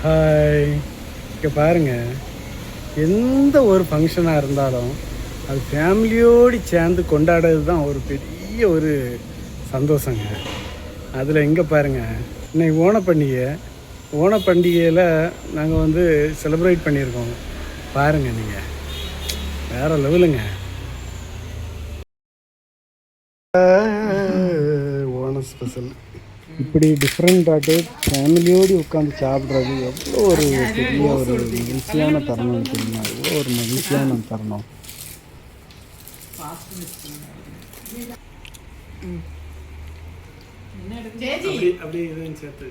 Hi, இங்கே பாருங்கள், எந்த ஒரு ஃபங்க்ஷனாக இருந்தாலும் அது ஃபேமிலியோடு சேர்ந்து கொண்டாடுறது தான் ஒரு பெரிய ஒரு சந்தோஷங்க. அதில் இங்கே பாருங்கள், இன்னைக்கு ஓணப்பண்டிகையில் நாங்கள் வந்து செலிப்ரேட் பண்ணியிருக்கோம். பாருங்கள், நீங்கள் வேறு லெவலுங்க. ஓணம் ஸ்பெஷல் இப்படி டிஃப்ரெண்ட்டாக ஃபேமிலியோடு உட்காந்து சாப்பிட்றது எவ்வளோ ஒரு பெரிய ஒரு மகிழ்ச்சியான தருணம் தெரியுமா? எவ்வளோ ஒரு மகிழ்ச்சியான தருணம். அப்படியே இதையும் சேர்த்து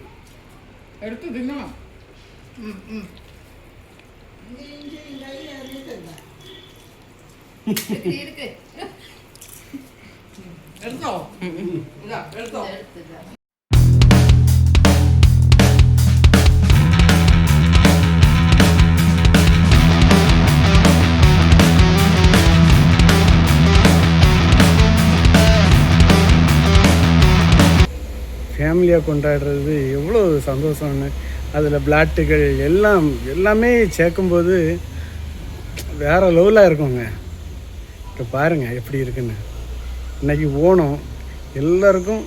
எடுத்து தின்னணும். எடுத்தோ எடுத்தோ. ஃபேமிலியாக கொண்டாடுறது எவ்வளோ சந்தோஷம்னு, அதில் பிளாட்டுகள் எல்லாமே சேர்க்கும்போது வேறு லெவலாக இருக்குங்க. இப்போ பாருங்கள் எப்படி இருக்குன்னு. இன்றைக்கி ஓணம், எல்லாருக்கும்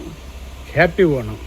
ஹாப்பி ஓணம்.